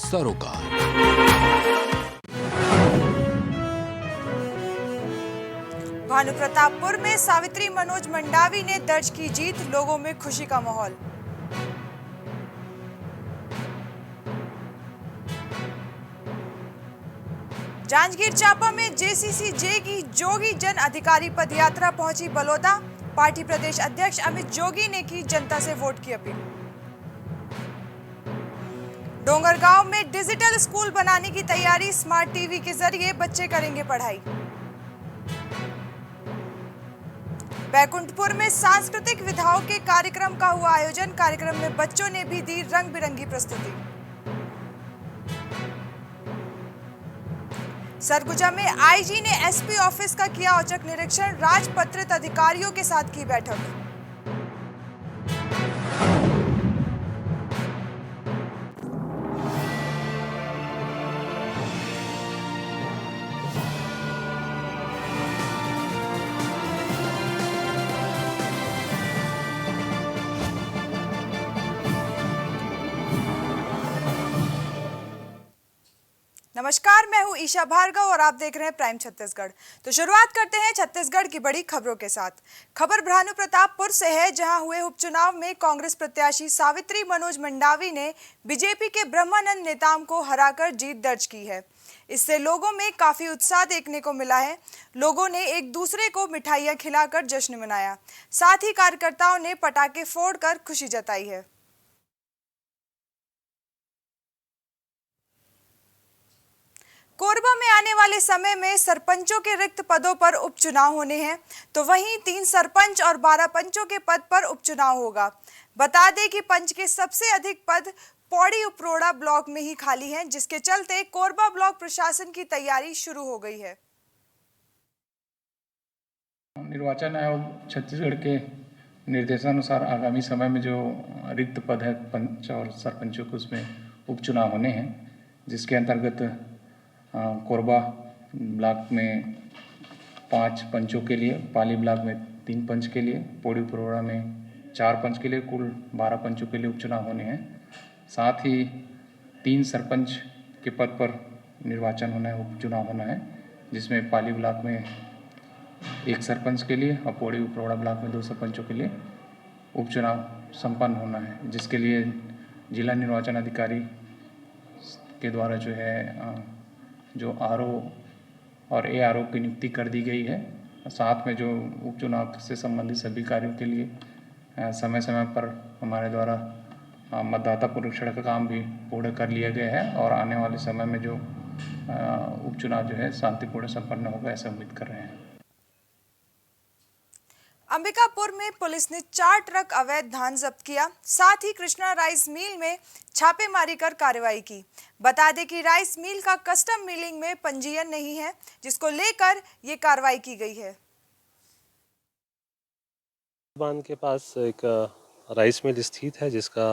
सरोकार। भानुप्रतापपुर में सावित्री मनोज मंडावी ने दर्ज की जीत, लोगों में खुशी का माहौल। जांजगीर चांपा में जेसीसी-जे की जोगी जन अधिकारी पदयात्रा पहुंची बलौदा। पार्टी प्रदेश अध्यक्ष अमित जोगी ने की जनता से वोट की अपील। डोंगरगांव में डिजिटल स्कूल बनाने की तैयारी, स्मार्ट टीवी के जरिए बच्चे करेंगे पढ़ाई। बैकुंठपुर में सांस्कृतिक विधाओं के कार्यक्रम का हुआ आयोजन, कार्यक्रम में बच्चों ने भी दी रंग बिरंगी प्रस्तुति। सरगुजा में आईजी ने एसपी ऑफिस का किया औचक निरीक्षण, राजपत्रित अधिकारियों के साथ की बैठक। नमस्कार, मैं हूं ईशा भार्गव और आप देख रहे हैं प्राइम छत्तीसगढ़। तो शुरुआत करते हैं छत्तीसगढ़ की बड़ी खबरों के साथ। खबर भानुप्रतापपुर से है, जहां हुए उपचुनाव में कांग्रेस प्रत्याशी सावित्री मनोज मंडावी ने बीजेपी के ब्रह्मानंद नेताम को हराकर जीत दर्ज की है। इससे लोगों में काफी उत्साह देखने को मिला है। लोगों ने एक दूसरे को मिठाइयां खिलाकर जश्न मनाया, साथ ही कार्यकर्ताओं ने पटाखे फोड़कर खुशी जताई है। कोरबा में आने वाले समय में सरपंचों के रिक्त पदों पर उपचुनाव होने हैं, तो वहीं 3 सरपंच और 12 पंचों के पद पर उपचुनाव होगा। बता दें कि पंच के सबसे अधिक पद पौड़ी उपरोड़ा ब्लॉक में ही खाली हैं, जिसके चलते कोरबा ब्लॉक प्रशासन की तैयारी शुरू हो गई है। निर्वाचन आयोग छत्तीसगढ़ के निर्देशानुसार आगामी समय में जो रिक्त पद है पंच और सरपंचों के, उसमें उपचुनाव होने हैं, जिसके अंतर्गत कोरबा ब्लॉक में 5 पंचों के लिए, पाली ब्लॉक में 3 पंच के लिए, पौड़ी उपरोड़ा में 4 पंच के लिए, कुल 12 पंचों के लिए उपचुनाव होने हैं। साथ ही 3 सरपंच के पद पर निर्वाचन होना है, उपचुनाव होना है, जिसमें पाली ब्लॉक में 1 सरपंच के लिए और पौड़ी उपरोड़ा ब्लॉक में 2 सरपंचों के लिए उपचुनाव संपन्न होना है, जिसके लिए जिला निर्वाचन अधिकारी के द्वारा जो आरओ और एआरओ की नियुक्ति कर दी गई है। साथ में जो उपचुनाव से संबंधित सभी कार्यों के लिए समय समय पर हमारे द्वारा मतदाता पुनरीक्षण का काम भी पूर्ण कर लिया गया है और आने वाले समय में जो उपचुनाव शांतिपूर्ण संपन्न होगा, ऐसा उम्मीद कर रहे हैं। अंबिकापुर में पुलिस ने 4 ट्रक अवैध धान जब्त किया, साथ ही कृष्णा राइस मिल में छापेमारी कर कार्रवाई की। बता दें कि राइस मिल का कस्टम मिलिंग में पंजीयन नहीं है, जिसको लेकर ये कार्रवाई की गई है। बांध के पास एक राइस मिल स्थित है, जिसका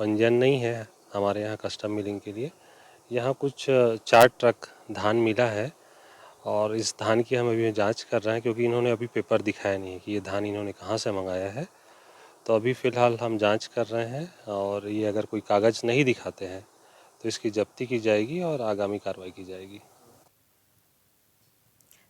पंजीयन नहीं है हमारे यहाँ कस्टम मिलिंग के लिए। यहाँ कुछ 4 ट्रक धान मिला है और इस धान की हम अभी जांच कर रहे हैं, क्योंकि इन्होंने अभी पेपर दिखाया नहीं है कि ये धान इन्होंने कहाँ से मंगाया है। तो अभी फ़िलहाल हम जांच कर रहे हैं और ये अगर कोई कागज़ नहीं दिखाते हैं तो इसकी जब्ती की जाएगी और आगामी कार्रवाई की जाएगी।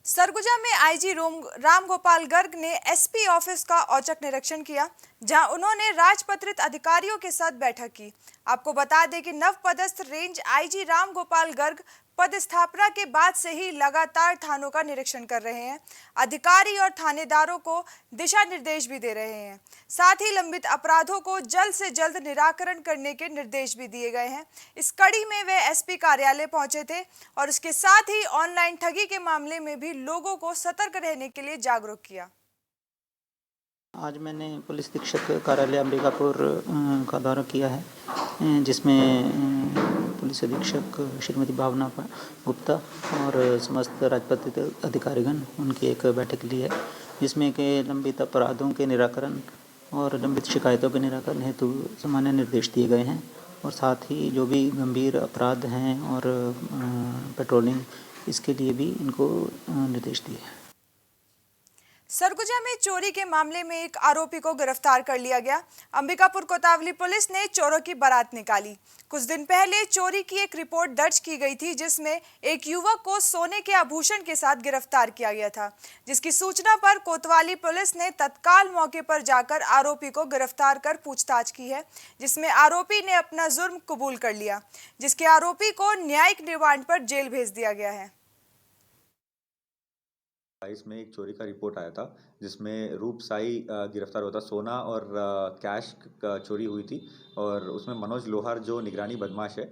सरगुजा में आईजी रामगोपाल गर्ग ने एसपी ऑफिस का औचक निरीक्षण किया, जहां उन्होंने राजपत्रित अधिकारियों के साथ बैठक की। आपको बता दें कि नवपदस्थ रेंज आईजी रामगोपाल गर्ग पदस्थापना के बाद से ही लगातार थानों का निरीक्षण कर रहे हैं। अधिकारी और थानेदारों को दिशा निर्देश भी दे रहे हैं। साथ ही लंबित अपराधों को जल्द से जल्द निराकरण करने के निर्देश भी दिए गए हैं। इस कड़ी में वे एसपी कार्यालय पहुंचे थे और उसके साथ ही ऑनलाइन ठगी के मामले में भी लोगों को सतर्क रहने के लिए जागरूक किया। आज मैंने पुलिस अधीक्षक कार्यालय अंबिकापुर का दौरा किया है, जिसमें पुलिस अधीक्षक श्रीमती भावना गुप्ता और समस्त राजपत्रित अधिकारीगण उनकी एक बैठक ली है, जिसमें के लंबित अपराधों के निराकरण और लंबित शिकायतों के निराकरण हेतु सामान्य निर्देश दिए गए हैं और साथ ही जो भी गंभीर अपराध हैं और पेट्रोलिंग, इसके लिए भी इनको निर्देश दिए हैं। सरगुजा में चोरी के मामले में एक आरोपी को गिरफ्तार कर लिया गया। अंबिकापुर कोतवाली पुलिस ने चोरों की बारात निकाली। कुछ दिन पहले चोरी की एक रिपोर्ट दर्ज की गई थी, जिसमें एक युवक को सोने के आभूषण के साथ गिरफ्तार किया गया था, जिसकी सूचना पर कोतवाली पुलिस ने तत्काल मौके पर जाकर आरोपी को गिरफ्तार कर पूछताछ की है, जिसमें आरोपी ने अपना जुर्म कबूल कर लिया, जिसके आरोपी को न्यायिक रिमांड पर जेल भेज दिया गया है। इसमें एक चोरी का रिपोर्ट आया था जिसमें रूप साई गिरफ्तार हुआ था। सोना और कैश चोरी हुई थी और उसमें मनोज लोहार जो निगरानी बदमाश है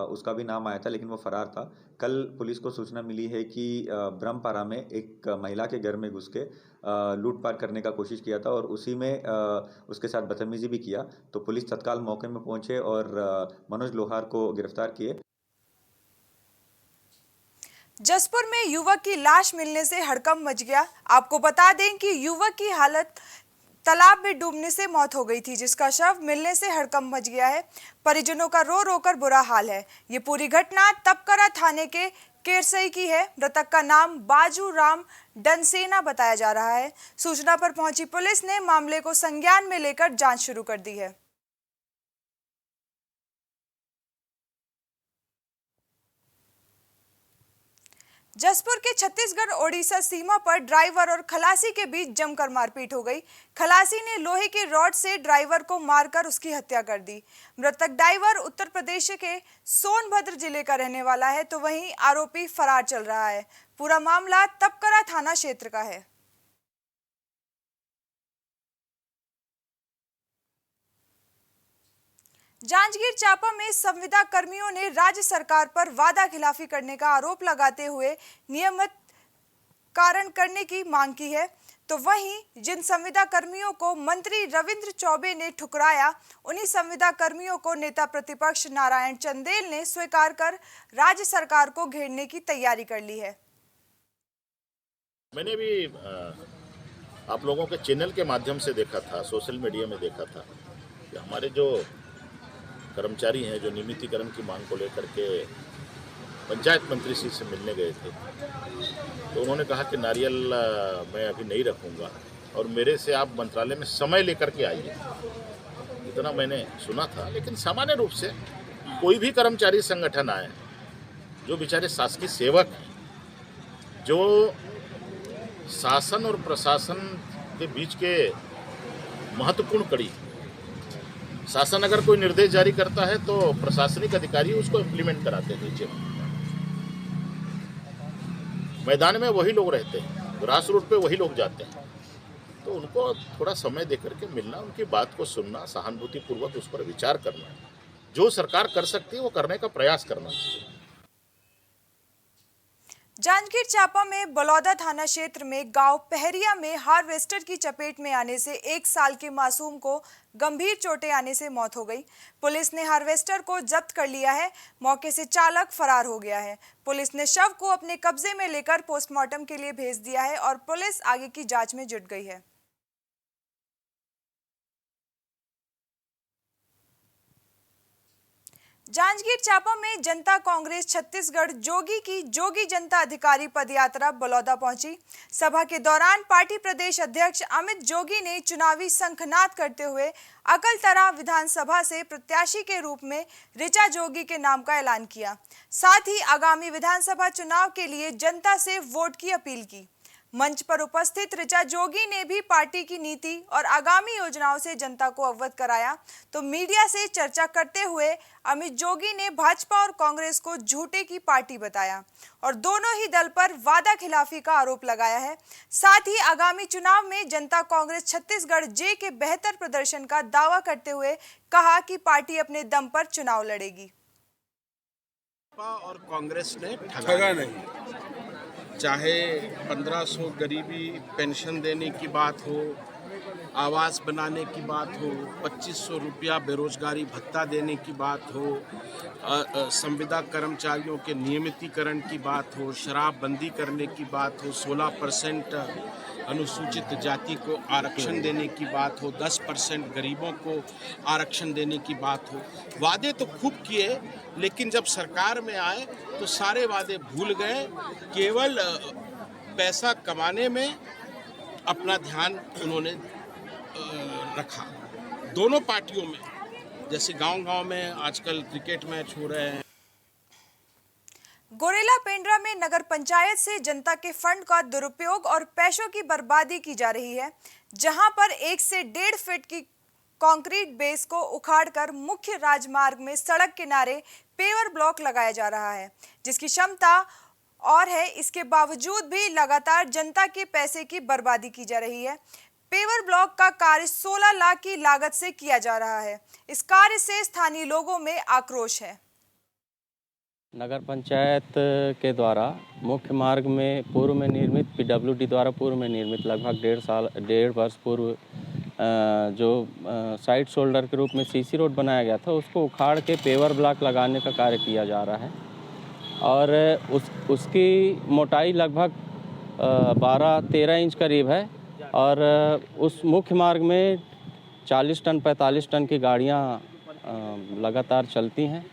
उसका भी नाम आया था, लेकिन वो फरार था। कल पुलिस को सूचना मिली है कि ब्रह्मपारा में एक महिला के घर में घुस के लूटपाट करने का कोशिश किया था और उसी में उसके साथ बदतमीजी भी किया। तो पुलिस तत्काल मौके में पहुंचे और मनोज लोहार को गिरफ्तार किए। जसपुर में युवक की लाश मिलने से हड़कंप मच गया। आपको बता दें कि युवक की हालत तालाब में डूबने से मौत हो गई थी, जिसका शव मिलने से हड़कंप मच गया है। परिजनों का रो रो कर बुरा हाल है। ये पूरी घटना तपकरा थाने के केरसई की है। मृतक का नाम बाजू राम डनसेना बताया जा रहा है। सूचना पर पहुंची पुलिस ने मामले को संज्ञान में लेकर जांच शुरू कर दी है। जसपुर के छत्तीसगढ़ ओडिशा सीमा पर ड्राइवर और खलासी के बीच जमकर मारपीट हो गई। खलासी ने लोहे के रॉड से ड्राइवर को मारकर उसकी हत्या कर दी। मृतक ड्राइवर उत्तर प्रदेश के सोनभद्र जिले का रहने वाला है, तो वहीं आरोपी फरार चल रहा है। पूरा मामला तपकरा थाना क्षेत्र का है। जांजगीर चांपा में संविदा कर्मियों ने राज्य सरकार पर वादा खिलाफी करने का आरोप लगाते हुए नियमित कारण करने की मांग की है, तो वहीं जिन संविदा कर्मियों को मंत्री रविंद्र चौबे ने ठुकराया, उन्हीं संविदा कर्मियों को नेता प्रतिपक्ष नारायण चंदेल ने स्वीकार कर राज्य सरकार को घेरने की तैयारी कर ली है। मैंने भी आप लोगों के चैनल के माध्यम से देखा था, सोशल मीडिया में देखा था कि हमारे जो कर्मचारी हैं जो नियमितीकरण की मांग को लेकर के पंचायत मंत्री जी से मिलने गए थे, तो उन्होंने कहा कि नारियल मैं अभी नहीं रखूंगा और मेरे से आप मंत्रालय में समय लेकर के आइए। इतना मैंने सुना था, लेकिन सामान्य रूप से कोई भी कर्मचारी संगठन आए जो बेचारे शासकीय सेवक हैं, जो शासन और प्रशासन के बीच के महत्वपूर्ण कड़ी, शासन अगर कोई निर्देश जारी करता है तो प्रशासनिक अधिकारी उसको इम्प्लीमेंट कराते हैं नीचे। मैदान में वही लोग रहते हैं, ग्रास रूट पे वही लोग जाते हैं, तो उनको थोड़ा समय देकर के मिलना, उनकी बात को सुनना, सहानुभूतिपूर्वक उस पर विचार करना, जो सरकार कर सकती है वो करने का प्रयास करना चाहिए। जांजगीर चांपा में बलौदा थाना क्षेत्र में गांव पहरिया में हार्वेस्टर की चपेट में आने से 1 साल के मासूम को गंभीर चोटें आने से मौत हो गई। पुलिस ने हार्वेस्टर को जब्त कर लिया है। मौके से चालक फरार हो गया है। पुलिस ने शव को अपने कब्जे में लेकर पोस्टमार्टम के लिए भेज दिया है और पुलिस आगे की जांच में जुट गई है। जांजगीर चांपा में जनता कांग्रेस छत्तीसगढ़ जोगी की जोगी जनता अधिकारी पदयात्रा बलौदा पहुंची। सभा के दौरान पार्टी प्रदेश अध्यक्ष अमित जोगी ने चुनावी शंखनाद करते हुए अकलतरा विधानसभा से प्रत्याशी के रूप में ऋचा जोगी के नाम का ऐलान किया। साथ ही आगामी विधानसभा चुनाव के लिए जनता से वोट की अपील की। मंच पर उपस्थित ऋचा जोगी ने भी पार्टी की नीति और आगामी योजनाओं से जनता को अवगत कराया। तो मीडिया से चर्चा करते हुए अमित जोगी ने भाजपा और कांग्रेस को झूठे की पार्टी बताया और दोनों ही दल पर वादा खिलाफी का आरोप लगाया है। साथ ही आगामी चुनाव में जनता कांग्रेस छत्तीसगढ़ जे के बेहतर प्रदर्शन का दावा करते हुए कहा कि पार्टी अपने दम पर चुनाव लड़ेगी। और कांग्रेस ने ठगा नहीं, चाहे 1500 गरीबी पेंशन देने की बात हो, आवास बनाने की बात हो, 2500 रुपया बेरोजगारी भत्ता देने की बात हो, संविदा कर्मचारियों के नियमितीकरण की बात हो, शराबबंदी करने की बात हो, 16% अनुसूचित जाति को आरक्षण देने की बात हो, 10% गरीबों को आरक्षण देने की बात हो। वादे तो खूब किए, लेकिन जब सरकार में आए तो सारे वादे भूल गए। केवल पैसा कमाने में अपना ध्यान उन्होंने रखा। दोनों पार्टियों में, जैसे गांव-गांव में आजकल क्रिकेट मैच हो रहे हैं। गोरेला पेंड्रा में नगर पंचायत से जनता के फंड का दुरुपयोग और पैसों की बर्बादी की जा रही है, जहां पर 1 से 1.5 फीट की कंक्रीट बेस को उखाड़कर मुख्य राजमार्ग में सड़क किनारे पेवर ब्लॉक लगाया जा रहा है, जिसकी क्षमता और है। इसके बावजूद भी लगातार जनता के पैसे की बर्बादी की जा रही है। पेवर ब्लॉक का कार्य 16 लाख की लागत से किया जा रहा है। इस कार्य से स्थानीय लोगों में आक्रोश है। नगर पंचायत के द्वारा मुख्य मार्ग में पूर्व में निर्मित पीडब्ल्यूडी द्वारा पूर्व में निर्मित लगभग 1.5 वर्ष पूर्व जो साइड शोल्डर के रूप में सीसी रोड बनाया गया था, उसको उखाड़ के पेवर ब्लॉक लगाने का कार्य किया जा रहा है। और उसकी मोटाई लगभग 12-13 इंच करीब है। और उस मुख्य मार्ग में 40 टन 45 टन की गाड़ियाँ लगातार चलती हैं।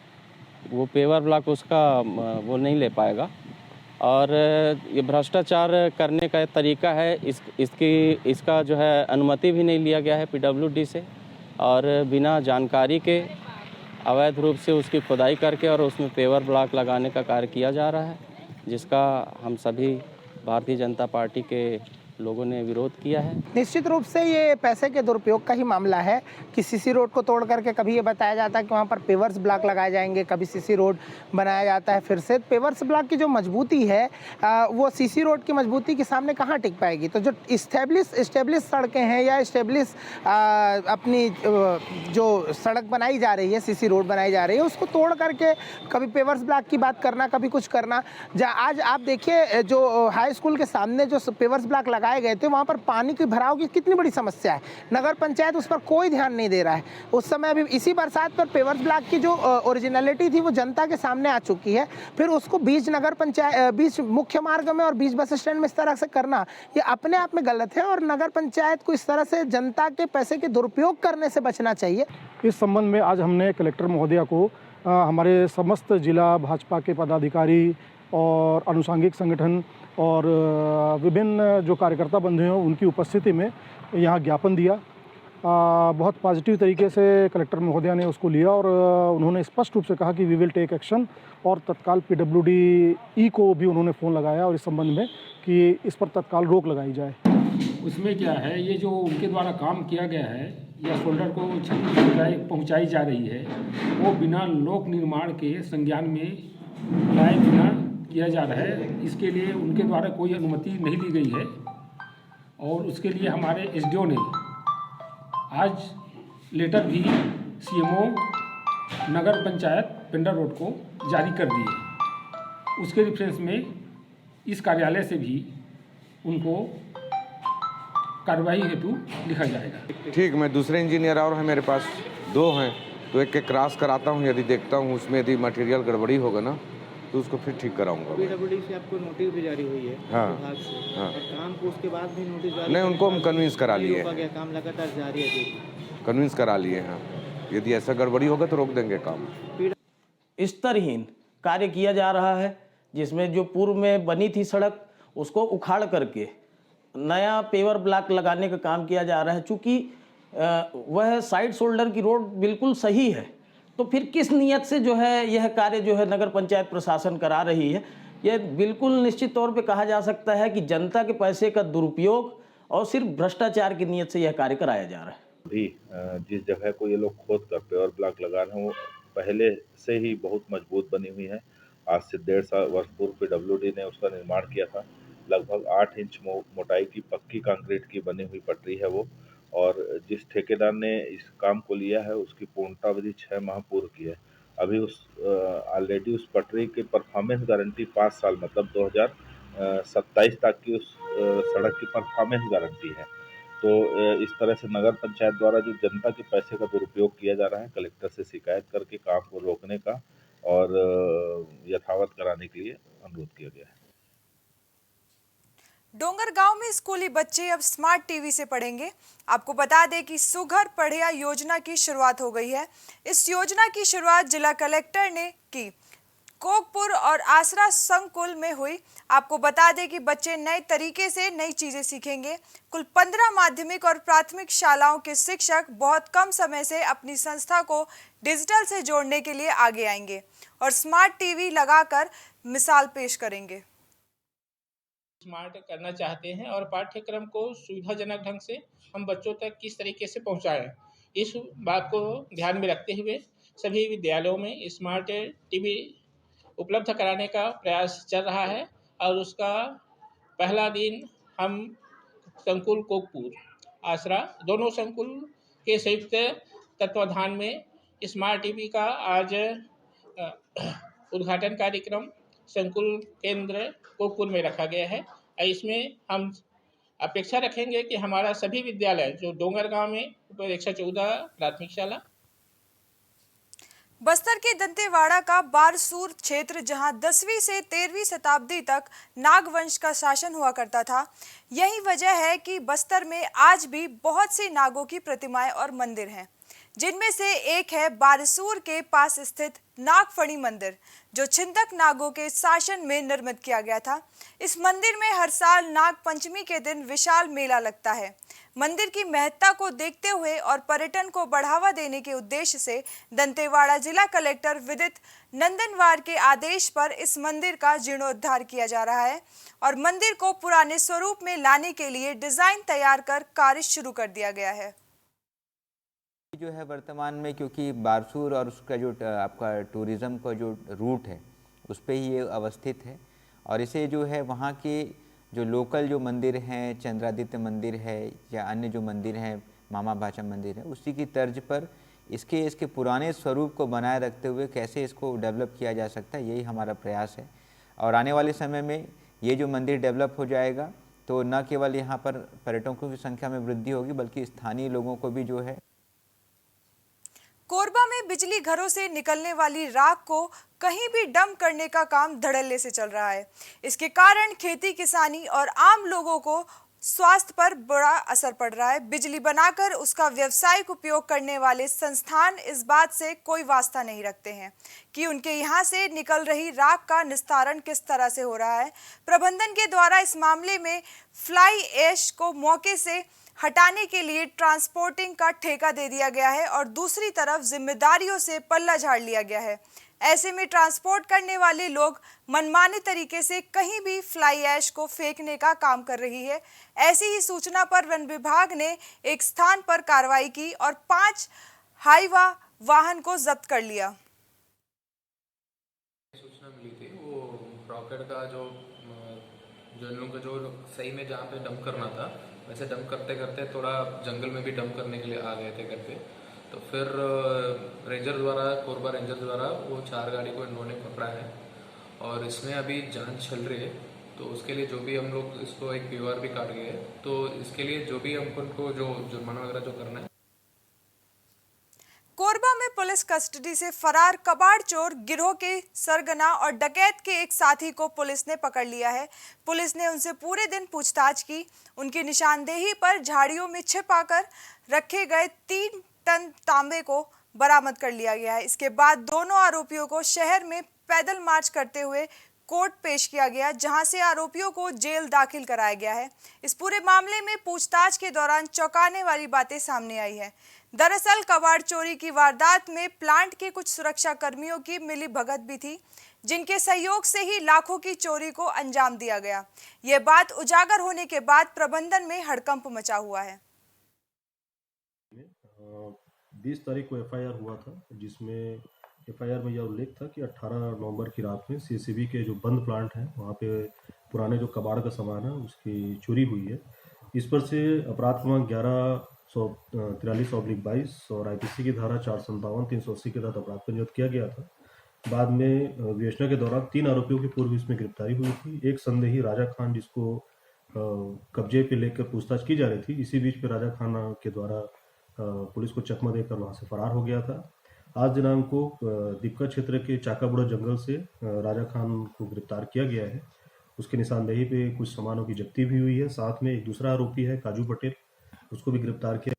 वो पेवर ब्लॉक उसका वो नहीं ले पाएगा। और ये भ्रष्टाचार करने का तरीका है। इसका जो है अनुमति भी नहीं लिया गया है पीडब्ल्यूडी से, और बिना जानकारी के अवैध रूप से उसकी खुदाई करके और उसमें पेवर ब्लॉक लगाने का कार्य किया जा रहा है, जिसका हम सभी भारतीय जनता पार्टी के लोगों ने विरोध किया है। निश्चित रूप से ये पैसे के दुरुपयोग का ही मामला है कि सीसी रोड को तोड़ करके कभी ये बताया जाता है कि वहाँ पर पेवर्स ब्लॉक लगाए जाएंगे, कभी सीसी रोड बनाया जाता है फिर से। पेवर्स ब्लॉक की जो मजबूती है वो सीसी रोड की मजबूती के सामने कहाँ टिक पाएगी। तो जो इस्टेब्लिश सड़कें हैं या इस्टेब्लिश अपनी जो सड़क बनाई जा रही है, सीसी रोड बनाई जा रही है, उसको तोड़ करके कभी पेवर्स ब्लॉक की बात करना, कभी कुछ करना। आज आप देखिए जो हाई स्कूल के सामने जो पेवर्स ब्लॉक लगाए गए थे, वहाँ पर पानी की भराव की कितनी बड़ी समस्या है। नगर पंचायत उस पर कोई ध्यान नहीं दे रहा है। उस समय अभी इसी बरसात पर पेवर्स ब्लॉक की जो ओरिजिनलिटी थी वो जनता के सामने आ चुकी है। फिर उसको बीच मुख्य मार्ग में और बीच बस स्टैंड में इस तरह से करना, ये अपने आप में गलत है। और नगर पंचायत को इस तरह से जनता के पैसे के दुरुपयोग करने से बचना चाहिए। इस संबंध में आज हमने कलेक्टर महोदया को हमारे समस्त जिला भाजपा के पदाधिकारी और अनुषंगिक संगठन और विभिन्न जो कार्यकर्ता बंधु हैं उनकी उपस्थिति में यहाँ ज्ञापन दिया। बहुत पॉजिटिव तरीके से कलेक्टर महोदया ने उसको लिया और उन्होंने स्पष्ट रूप से कहा कि वी विल टेक एक्शन। और तत्काल पीडब्ल्यूडी को भी उन्होंने फ़ोन लगाया और इस संबंध में कि इस पर तत्काल रोक लगाई जाए। उसमें क्या है, ये जो उनके द्वारा काम किया गया है या शोल्डर को क्षति पहुँचाई जा रही है, वो बिना लोक निर्माण के संज्ञान में लाए बिना किया जा रहा है। इसके लिए उनके द्वारा कोई अनुमति नहीं ली गई है। और उसके लिए हमारे एसडीओ ने आज लेटर भी सीएमओ नगर पंचायत पेंड्रा रोड को जारी कर दिए। उसके रेफरेंस में इस कार्यालय से भी उनको कार्रवाई हेतु लिखा जाएगा। ठीक, मैं दूसरे इंजीनियर और हैं मेरे पास 2 हैं, तो एक क्रॉस कराता हूँ। यदि देखता हूँ उसमें यदि मटेरियल गड़बड़ी होगा ना तो उसको फिर ठीक कराऊंगा। पीडब्ल्यूडी से आपको नोटिस भी जारी हुई है विभाग से। हाँ। और काम को उसके बाद भी नोटिस जारी नहीं, उनको हम कन्विंस करा लिए हैं। काम लगातार जारी है, कन्विंस करा लिए हैं। यदि ऐसा गड़बड़ी होगा तो रोक देंगे काम। स्तरहीन कार्य किया जा रहा है, जिसमें जो पूर्व में बनी थी सड़क उसको उखाड़ करके नया पेवर ब्लॉक लगाने का काम किया जा रहा है। चूँकि वह साइड शोल्डर की रोड बिल्कुल सही है, तो फिर किस नियत से जो है यह कार्य जो है नगर पंचायत प्रशासन करा रही है। यह बिल्कुल निश्चित तौर पे कहा जा सकता है कि जनता के पैसे का दुरुपयोग और सिर्फ भ्रष्टाचार की नियत से यह कार्य कराया जा रहा है। अभी जिस जगह को ये लोग खोद कर पेवर ब्लॉक लगा रहे हैं वो पहले से ही बहुत मजबूत बनी हुई है। आज से 1.5 वर्ष पूर्व पीडब्ल्यूडी ने उसका निर्माण किया था। लगभग 8 इंच मोटाई की पक्की कंक्रीट की बनी हुई पटरी है वो। और जिस ठेकेदार ने इस काम को लिया है उसकी पूर्णतावधि 6 माह पूर्व की है। अभी ऑलरेडी उस पटरी की परफॉर्मेंस गारंटी 5 साल मतलब 2027 तक की उस सड़क की परफॉर्मेंस गारंटी है। तो इस तरह से नगर पंचायत द्वारा जो जनता के पैसे का दुरुपयोग किया जा रहा है, कलेक्टर से शिकायत करके काम को रोकने का और यथावत कराने के लिए अनुरोध किया गया है। डोंगरगांव में स्कूली बच्चे अब स्मार्ट टीवी से पढ़ेंगे। आपको बता दें कि सुघर पढ़िया योजना की शुरुआत हो गई है। इस योजना की शुरुआत जिला कलेक्टर ने की। कोकपुर और आसरा संकुल में हुई। आपको बता दें कि बच्चे नए तरीके से नई चीजें सीखेंगे। कुल 15 माध्यमिक और प्राथमिक शालाओं के शिक्षक बहुत कम समय से अपनी संस्था को डिजिटल से जोड़ने के लिए आगे आएंगे और स्मार्ट टीवी लगाकर मिसाल पेश करेंगे। स्मार्ट करना चाहते हैं और पाठ्यक्रम को सुविधाजनक ढंग से हम बच्चों तक किस तरीके से पहुंचाएं, इस बात को ध्यान में रखते हुए सभी विद्यालयों में स्मार्ट टीवी उपलब्ध कराने का प्रयास चल रहा है और उसका पहला दिन हम संकुल कोकपुर आसरा दोनों संकुल के संयुक्त तत्वाधान में स्मार्ट टीवी का आज उद्घाटन कार्यक्रम संकुल केंद्र कोकपुर में रखा गया है। इसमें हम अपेक्षा रखेंगे कि हमारा सभी विद्यालय जो डोंगर गांव में 114 प्राथमिक शाला, बस्तर के दंतेवाड़ा का बारसूर क्षेत्र जहां 10वीं से 13वीं शताब्दी तक नागवंश का शासन हुआ करता था, यही वजह है कि बस्तर में आज भी बहुत सी नागों की प्रतिमाएं और मंदिर हैं, जिनमें से एक है बारसूर के पास स्थित नागफणी मंदिर, जो छिंदक नागों के शासन में निर्मित किया गया था। इस मंदिर में हर साल नाग पंचमी के दिन विशाल मेला लगता है। मंदिर की महत्ता को देखते हुए और पर्यटन को बढ़ावा देने के उद्देश्य से दंतेवाड़ा जिला कलेक्टर विदित नंदनवार के आदेश पर इस मंदिर का जीर्णोद्धार किया जा रहा है और मंदिर को पुराने स्वरूप में लाने के लिए डिजाइन तैयार कर कार्य शुरू कर दिया गया है। जो है वर्तमान में, क्योंकि बारसूर और उसका जो आपका टूरिज़्म का जो रूट है उस पे ही ये अवस्थित है और इसे जो है वहाँ के जो लोकल जो मंदिर हैं, चंद्रादित्य मंदिर है या अन्य जो मंदिर हैं, मामा भाचा मंदिर है, उसी की तर्ज पर इसके पुराने स्वरूप को बनाए रखते हुए कैसे इसको डेवलप किया जा सकता है, यही हमारा प्रयास है। और आने वाले समय में ये जो मंदिर डेवलप हो जाएगा तो न केवल यहाँ पर पर्यटकों की संख्या में वृद्धि होगी बल्कि स्थानीय लोगों को भी जो है। कोरबा में बिजली घरों से निकलने वाली राख को कहीं भी डंप करने का काम धड़ल्ले से चल रहा है। इसके कारण खेती किसानी और आम लोगों को स्वास्थ्य पर बड़ा असर पड़ रहा है। बिजली बनाकर उसका व्यावसायिक उपयोग करने वाले संस्थान इस बात से कोई वास्ता नहीं रखते हैं कि उनके यहाँ से निकल रही राख का निस्तारण किस तरह से हो रहा है। प्रबंधन के द्वारा इस मामले में फ्लाई ऐश को मौके से हटाने के लिए ट्रांसपोर्टिंग का ठेका दे दिया गया है और दूसरी तरफ जिम्मेदारियों से पल्ला झाड़ लिया गया है। ऐसे में ट्रांसपोर्ट करने वाले लोग मनमाने तरीके से कहीं भी फ्लाई ऐश को फेंकने का काम कर रही है। ऐसी ही सूचना पर वन विभाग ने एक स्थान पर कार्रवाई की और 5 हाईवा वाहन को जब्त कर लिया। सूचना मिली थी वो रॉकेट का जो इन लोगों का जो सही में जहाँ पे डंप करना था वैसे डंप करते करते थोड़ा जंगल में भी डंप करने के लिए आ गए थे करके, तो फिर रेंजर द्वारा, कोरबा रेंजर द्वारा वो 4 गाड़ी को इन्होंने पकड़ा है और इसमें अभी जांच चल रही है। तो उसके लिए जो भी हम लोग इसको एक POR भी काट गए, तो इसके लिए जो भी हमको जो जुर्माना वगैरह जो करना है। कोरबा में पुलिस कस्टडी से फरार कबाड़ चोर गिरोह के सरगना और डकैत के एक साथी को पुलिस ने पकड़ लिया है। पुलिस ने उनसे पूरे दिन पूछताछ की। उनकी निशानदेही पर झाड़ियों में छिपाकर रखे गए 3 टन तांबे को बरामद कर लिया गया है। इसके बाद दोनों आरोपियों को शहर में पैदल मार्च करते हुए कोर्ट पेश किया गया, जहां से आरोपियों को जेल दाखिल कराया गया है। इस पूरे मामले में पूछताछ के दौरान चौंकाने वाली बातें सामने आई है। दरअसल कबाड़ चोरी की वारदात में प्लांट के कुछ सुरक्षा कर्मियों की मिली भगत भी थी, जिनके सहयोग से ही लाखों की चोरी को अंजाम दिया गया। ये बात उजागर होने के बाद प्रबंधन में हड़कंप मचा हुआ है। 20 तारीख को FIR हुआ था, जिसमें FIR में यह उल्लेख था कि 18 नवंबर की रात में CCB के जो बंद प्लांट हैं वहाँ पे पुराने जो कबाड़ का सामान है उसकी चोरी हुई है। इस पर से अपराध क्रमांक 1143/22 और IPC की धारा 457 380 के तहत अपराध पंजीबद्ध किया गया था। बाद में विवेचना के दौरान 3 आरोपियों की पूर्व इसमें गिरफ्तारी हुई थी। एक संदेही राजा खान, जिसको कब्जे पे लेकर पूछताछ की जा रही थी, इसी बीच पे राजा खान के द्वारा पुलिस को चकमा देकर वहाँ से फरार हो गया था। आज दिनांक को दीपका क्षेत्र के चाकाबुड़ा जंगल से राजा खान को गिरफ्तार किया गया है। उसके निशानदेही पे कुछ सामानों की जब्ती भी हुई है। साथ में एक दूसरा आरोपी है काजू पटेल, उसको भी गिरफ्तार किया।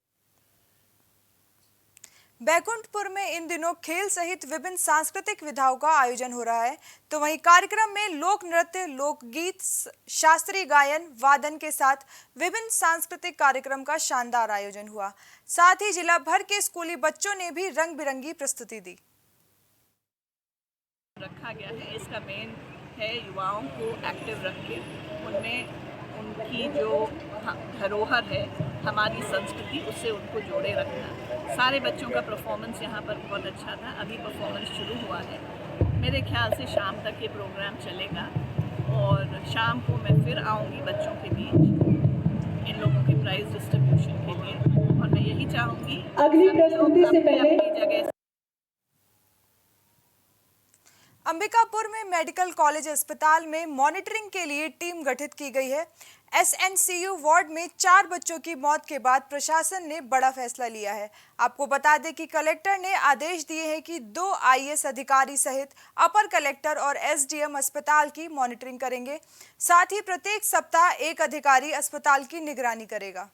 बैकुंठपुर में इन दिनों खेल सहित विभिन्न सांस्कृतिक विधाओं का आयोजन हो रहा है, तो वहीं कार्यक्रम में लोक नृत्य, लोकगीत, शास्त्रीय गायन, वादन के साथ विभिन्न सांस्कृतिक कार्यक्रम का शानदार आयोजन हुआ। साथ ही जिला भर के स्कूली बच्चों ने भी रंग बिरंगी प्रस्तुति दी। रखा गया है, इसका मेन है युवाओं को एक्टिव रख के उनमें उनकी जो धरोहर है, हमारी संस्कृति, उससे उनको जोड़े रखना। सारे बच्चों का परफॉर्मेंस यहाँ पर बहुत अच्छा था। अभी परफॉर्मेंस शुरू हुआ है, मेरे ख्याल से शाम तक ये प्रोग्राम चलेगा और शाम को मैं फिर आऊँगी बच्चों के बीच इन लोगों के प्राइज डिस्ट्रीब्यूशन के लिए। और मैं यही चाहूँगी अगली प्रस्तुति से पहले जगह अंबिकापुर में मेडिकल कॉलेज अस्पताल में मॉनिटरिंग के लिए टीम गठित की गई है। एसएनसीयू वार्ड में 4 बच्चों की मौत के बाद प्रशासन ने बड़ा फैसला लिया है। आपको बता दें कि कलेक्टर ने आदेश दिए हैं कि 2 आईएएस अधिकारी सहित अपर कलेक्टर और एसडीएम अस्पताल की मॉनिटरिंग करेंगे। साथ ही प्रत्येक सप्ताह एक अधिकारी अस्पताल की निगरानी करेगा।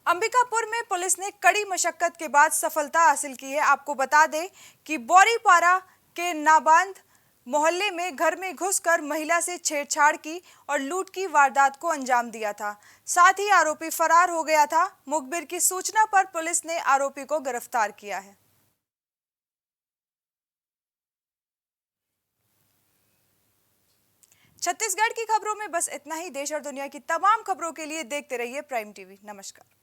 अंबिकापुर में पुलिस ने कड़ी मशक्कत के बाद सफलता हासिल की है। आपको बता दें कि बोरीपारा के नाबांध मोहल्ले में घर में घुसकर महिला से छेड़छाड़ की और लूट की वारदात को अंजाम दिया था। साथ ही आरोपी फरार हो गया था। मुखबिर की सूचना पर पुलिस ने आरोपी को गिरफ्तार किया है। छत्तीसगढ़ की खबरों में बस इतना ही। देश और दुनिया की तमाम खबरों के लिए देखते रहिए प्राइम टीवी। नमस्कार।